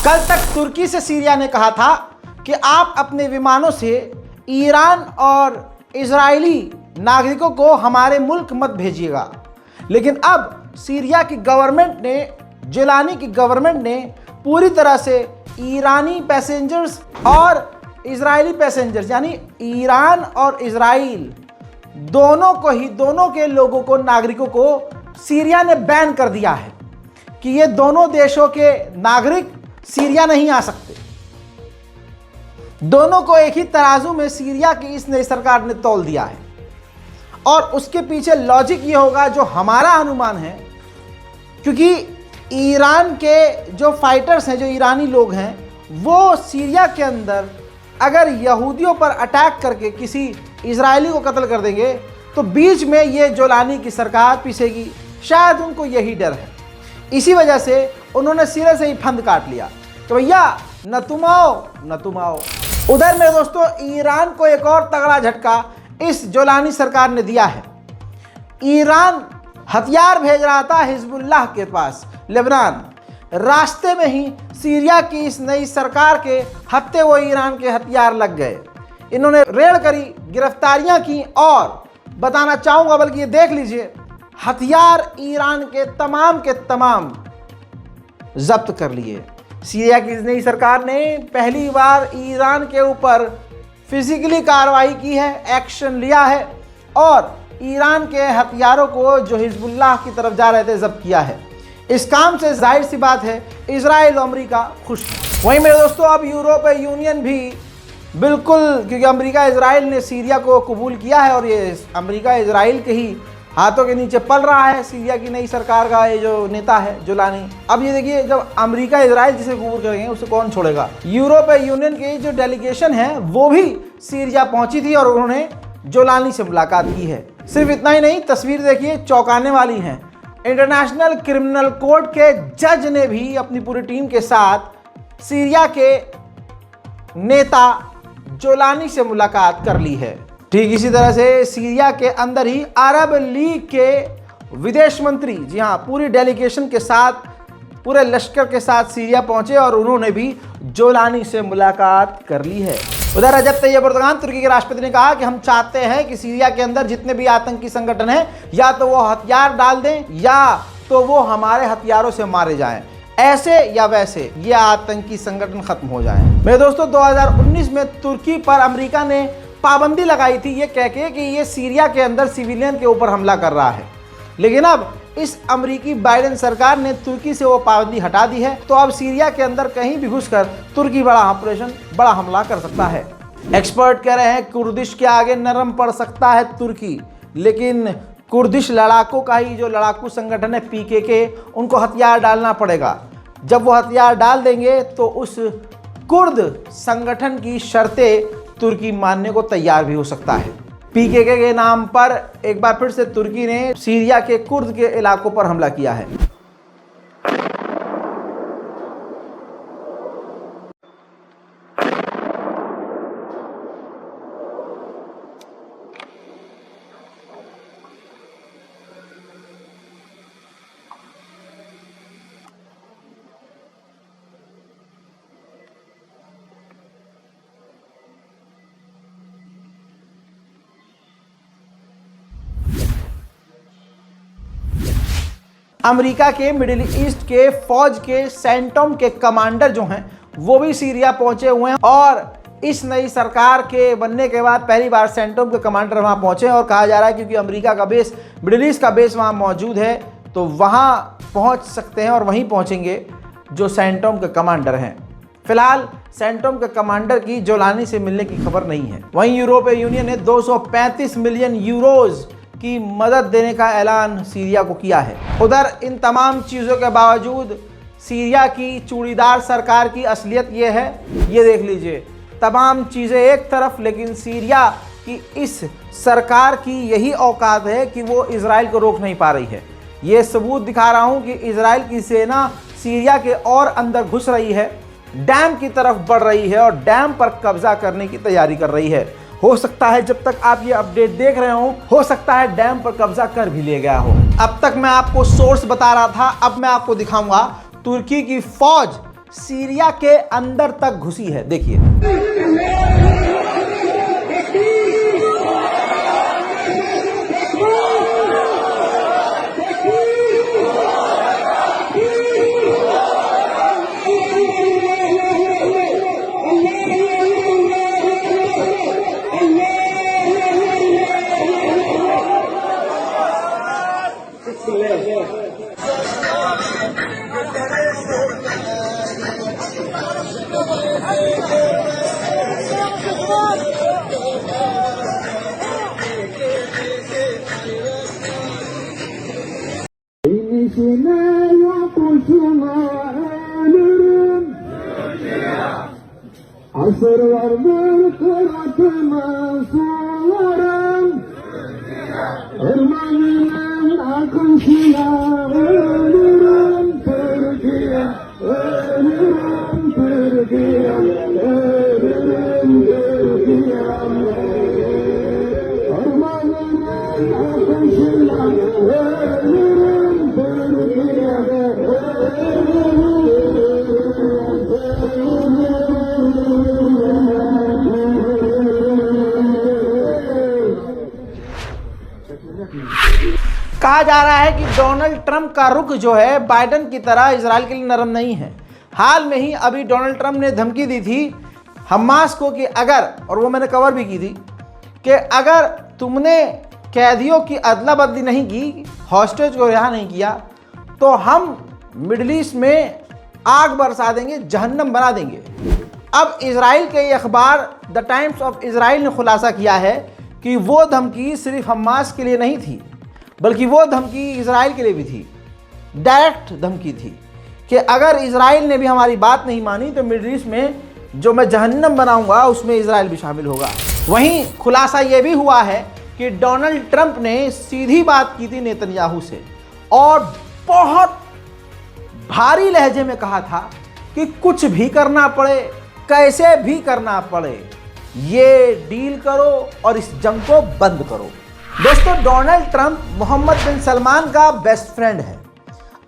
कल तक तुर्की से सीरिया ने कहा था कि आप अपने विमानों से ईरान और इजरायली नागरिकों को हमारे मुल्क मत भेजिएगा, लेकिन अब सीरिया की गवर्नमेंट ने, जिलानी की गवर्नमेंट ने पूरी तरह से ईरानी पैसेंजर्स और इजरायली पैसेंजर्स, यानी ईरान और इजराइल दोनों के लोगों को, नागरिकों को सीरिया ने बैन कर दिया है कि ये दोनों देशों के नागरिक सीरिया नहीं आ सकते। दोनों को एक ही तराजू में सीरिया की इस नई सरकार ने तौल दिया है। और उसके पीछे लॉजिक ये होगा, जो हमारा अनुमान है, क्योंकि ईरान के जो फाइटर्स हैं, जो ईरानी लोग हैं, वो सीरिया के अंदर अगर यहूदियों पर अटैक करके किसी इजरायली को कत्ल कर देंगे तो बीच में ये जोलानी की सरकार पीसेगी। शायद उनको यही डर है, इसी वजह से उन्होंने सिरे से ही फंद काट लिया तो भैया न तुम आओ न तुम आओ। उधर मेरे दोस्तों, ईरान को एक और तगड़ा झटका इस जोलानी सरकार ने दिया है। ईरान हथियार भेज रहा था हिजबुल्लाह के पास लेबनान, रास्ते में ही सीरिया की इस नई सरकार के हत्थे वो ईरान के हथियार लग गए। इन्होंने रेड करी, गिरफ्तारियां की और बताना चाहूंगा, बल्कि ये देख लीजिए, हथियार ईरान के तमाम जब्त कर लिए। सीरिया की नई सरकार ने पहली बार ईरान के ऊपर फिजिकली कार्रवाई की है, एक्शन लिया है और ईरान के हथियारों को जो हिजबुल्लाह की तरफ जा रहे थे जब्त किया है। इस काम से जाहिर सी बात है इजराइल और अमेरिका खुश है। वहीं मेरे दोस्तों, अब यूरोपीय यूनियन भी बिल्कुल, क्योंकि अमेरिका इजराइल ने सीरिया को कबूल किया है और ये अमेरिका इजराइल के ही हाथों के नीचे पल रहा है। सीरिया की नई सरकार का ये जो नेता है जोलानी, अब ये देखिए, जब अमेरिका इजराइल जिसे कबूल करेंगे उसे कौन छोड़ेगा। यूरोपीय यूनियन की जो डेलीगेशन है वो भी सीरिया पहुंची थी और उन्होंने जोलानी से मुलाकात की है। सिर्फ इतना ही नहीं, तस्वीर देखिए, चौंकाने वाली है। इंटरनेशनल क्रिमिनल कोर्ट के जज ने भी अपनी पूरी टीम के साथ सीरिया के नेता जोलानी से मुलाकात कर ली है। ठीक इसी तरह से सीरिया के अंदर ही अरब लीग के विदेश मंत्री, जी हाँ, पूरी डेलीगेशन के साथ, पूरे लश्कर के साथ सीरिया पहुंचे और उन्होंने भी जोलानी से मुलाकात कर ली है। उधर रजब तैयब एर्दोगान, तुर्की के राष्ट्रपति, ने कहा कि हम चाहते हैं कि सीरिया के अंदर जितने भी आतंकी संगठन हैं, या तो वो हथियार डाल दें या तो वो हमारे हथियारों से मारे जाएं। ऐसे या वैसे ये आतंकी संगठन खत्म हो जाएं। मेरे दोस्तों, 2019 में तुर्की पर अमेरिका ने पाबंदी लगाई थी ये कह के कि ये सीरिया के अंदर सिविलियन के ऊपर हमला कर रहा है, लेकिन अब इस अमेरिकी बाइडेन सरकार ने तुर्की से वो पाबंदी हटा दी है। तो अब सीरिया के अंदर कहीं भी घुसकर तुर्की बड़ा ऑपरेशन, बड़ा हमला कर सकता है। एक्सपर्ट कह रहे हैं कुर्दिश के आगे नरम पड़ सकता है तुर्की, लेकिन कुर्दिश लड़ाकों का ही जो लड़ाकू संगठन है पीकेके, उनको हथियार डालना पड़ेगा। जब वो हथियार डाल देंगे तो उस कुर्द संगठन की शर्तें तुर्की मानने को तैयार भी हो सकता है। पीकेके के नाम पर एक बार फिर से तुर्की ने सीरिया के कुर्द के इलाकों पर हमला किया है। अमेरिका के मिडिल ईस्ट के फौज के सेंटोम के कमांडर जो हैं वो भी सीरिया पहुंचे हुए हैं और इस नई सरकार के बनने के बाद पहली बार सेंटोम के कमांडर वहां पहुंचे और कहा जा रहा है क्योंकि अमेरिका का बेस, मिडिल ईस्ट का बेस वहां मौजूद है, तो वहां पहुंच सकते हैं और वहीं पहुंचेंगे जो सेंटोम के कमांडर हैं। फिलहाल सेंटोम के कमांडर की जोलानी से मिलने की खबर नहीं है। वहीं यूरोपीय यूनियन ने 235 मिलियन यूरोज की मदद देने का ऐलान सीरिया को किया है। उधर इन तमाम चीज़ों के बावजूद सीरिया की चूड़ीदार सरकार की असलियत ये है, ये देख लीजिए, तमाम चीज़ें एक तरफ, लेकिन सीरिया की इस सरकार की यही औकात है कि वो इजराइल को रोक नहीं पा रही है। ये सबूत दिखा रहा हूँ कि इजराइल की सेना सीरिया के और अंदर घुस रही है, डैम की तरफ बढ़ रही है और डैम पर कब्जा करने की तैयारी कर रही है। हो सकता है जब तक आप ये अपडेट देख रहे हो सकता है डैम पर कब्जा कर भी लिया गया हो। अब तक मैं आपको सोर्स बता रहा था, अब मैं आपको दिखाऊंगा तुर्की की फौज सीरिया के अंदर तक घुसी है। देखिए, asırlardır kıratıma sularım, Ermeni'nin akışına ölürüm, Türkiye, ölürüm, Türkiye, ölürüm, Türkiye. Ermeni'nin akışına ölürüm, Türkiye, कहा जा रहा है कि डोनाल्ड ट्रंप का रुख जो है बाइडेन की तरह इजराइल के लिए नरम नहीं है। हाल में ही अभी डोनाल्ड ट्रंप ने धमकी दी थी हमास को कि अगर, और वो मैंने कवर भी की थी, कि अगर तुमने कैदियों की अदला बदली नहीं की, हॉस्टेज को रिहा नहीं किया, तो हम मिडिल ईस्ट में आग बरसा देंगे, जहन्नम बना देंगे। अब इजराइल के अखबार द टाइम्स ऑफ इजराइल ने खुलासा किया है कि वो धमकी सिर्फ हमास के लिए नहीं थी, बल्कि वो धमकी इजराइल के लिए भी थी। डायरेक्ट धमकी थी कि अगर इजराइल ने भी हमारी बात नहीं मानी तो मिडिल ईस्ट में जो मैं जहन्नम बनाऊंगा उसमें इजराइल भी शामिल होगा। वहीं खुलासा ये भी हुआ है कि डोनाल्ड ट्रंप ने सीधी बात की थी नेतन्याहू से और बहुत भारी लहजे में कहा था कि कुछ भी करना पड़े, कैसे भी करना पड़े, ये डील करो और इस जंग को बंद करो। दोस्तों, डोनाल्ड ट्रंप मोहम्मद बिन सलमान का बेस्ट फ्रेंड है।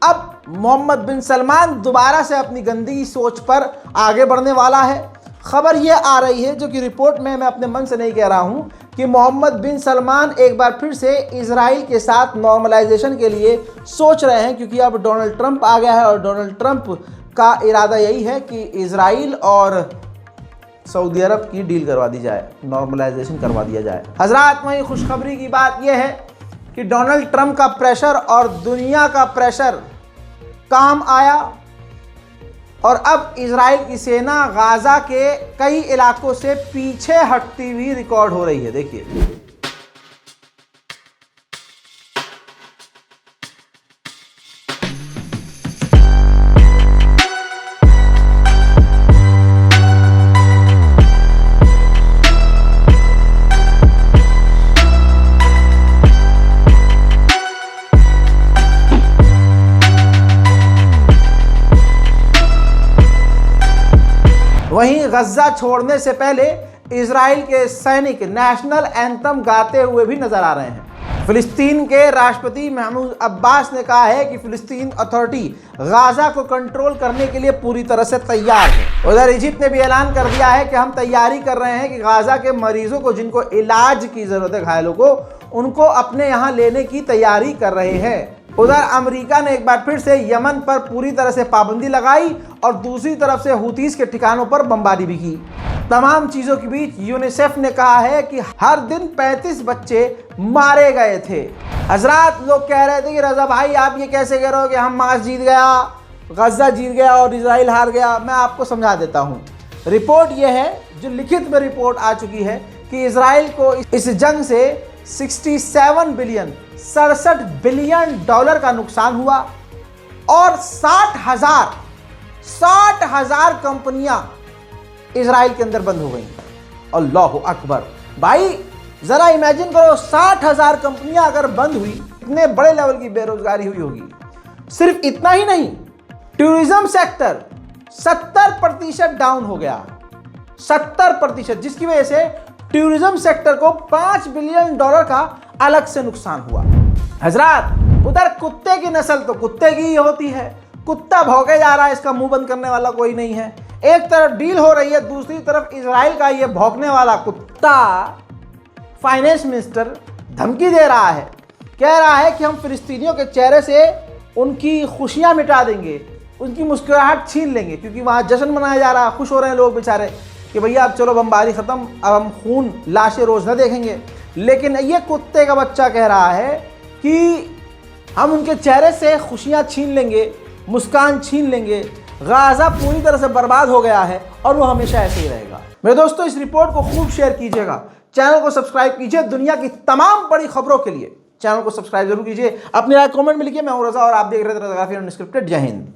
अब मोहम्मद बिन सलमान दोबारा से अपनी गंदी सोच पर आगे बढ़ने वाला है। खबर यह आ रही है, जो कि रिपोर्ट में मैं अपने मन से नहीं कह रहा हूं, कि मोहम्मद बिन सलमान एक बार फिर से इजराइल के साथ नॉर्मलाइजेशन के लिए सोच रहे हैं, क्योंकि अब डोनाल्ड ट्रंप आ गया है और डोनाल्ड ट्रंप का इरादा यही है कि इजराइल और सऊदी अरब की डील करवा दी जाए, नॉर्मलाइजेशन करवा दिया जाए। हजरात, वहीं खुशखबरी की बात यह है कि डोनाल्ड ट्रंप का प्रेशर और दुनिया का प्रेशर काम आया और अब इजराइल की सेना गाजा के कई इलाकों से पीछे हटती हुई रिकॉर्ड हो रही है। देखिए, वहीं गज्जा छोड़ने से पहले इजराइल के सैनिक नेशनल एंथम गाते हुए भी नजर आ रहे हैं। फिलिस्तीन के राष्ट्रपति महमूद अब्बास ने कहा है कि फिलिस्तीन अथॉरिटी गाजा को कंट्रोल करने के लिए पूरी तरह से तैयार है। उधर इजिप्ट ने भी ऐलान कर दिया है कि हम तैयारी कर रहे हैं कि गाजा के मरीजों को, जिनको इलाज की जरूरत है, घायलों को, उनको अपने यहाँ लेने की तैयारी कर रहे हैं। उधर अमेरिका ने एक बार फिर से यमन पर पूरी तरह से पाबंदी लगाई और दूसरी तरफ से हुतीस के ठिकानों पर बमबारी भी की। तमाम चीजों के बीच यूनिसेफ ने कहा है कि हर दिन 35 बच्चे मारे गए थे। हजरात, लोग कह रहे थे कि रजा भाई आप ये कैसे कह रहे हो कि हमास जीत गया, गज्जा जीत गया और इजराइल हार गया। मैं आपको समझा देता हूँ। रिपोर्ट यह है, जो लिखित में रिपोर्ट आ चुकी है, कि इजराइल को इस जंग से 67 बिलियन डॉलर का नुकसान हुआ और 60,000 कंपनियां इजराइल के अंदर बंद हो गई। अल्लाहु अकबर। भाई जरा इमेजिन करो, 60,000 कंपनियां अगर बंद हुई, इतने बड़े लेवल की बेरोजगारी हुई होगी। सिर्फ इतना ही नहीं, टूरिज्म सेक्टर 70% डाउन हो गया, 70%, जिसकी वजह से टूरिज्म सेक्टर को $5 बिलियन का अलग से नुकसान हुआ। हजरात, उधर कुत्ते की नस्ल तो कुत्ते की ही होती है, कुत्ता भौंके जा रहा है, इसका मुंह बंद करने वाला कोई नहीं है। एक तरफ डील हो रही है, दूसरी तरफ इजराइल का ये भौंकने वाला कुत्ता फाइनेंस मिनिस्टर धमकी दे रहा है, कह रहा है कि हम फिलिस्तीनियों के चेहरे से उनकी खुशियां मिटा देंगे, उनकी मुस्कुराहट छीन लेंगे, क्योंकि वहाँ जश्न मनाया जा रहा है, खुश हो रहे हैं लोग बेचारे कि भैया अब चलो बमबारी ख़त्म, अब हम खून लाशें रोज़ न देखेंगे। लेकिन ये कुत्ते का बच्चा कह रहा है कि हम उनके चेहरे से खुशियाँ छीन लेंगे, मुस्कान छीन लेंगे। गाज़ा पूरी तरह से बर्बाद हो गया है और वो हमेशा ऐसे ही रहेगा। मेरे दोस्तों, इस रिपोर्ट को खूब शेयर कीजिएगा, चैनल को सब्सक्राइब कीजिए। दुनिया की तमाम बड़ी खबरों के लिए चैनल को सब्सक्राइब जरूर कीजिए। अपनी राय कमेंट में लिखिए। मैं हूं रज़ा और आप देख रहे थे रज़ा काफ़ी अनस्क्रिप्टेड। जय हिंद।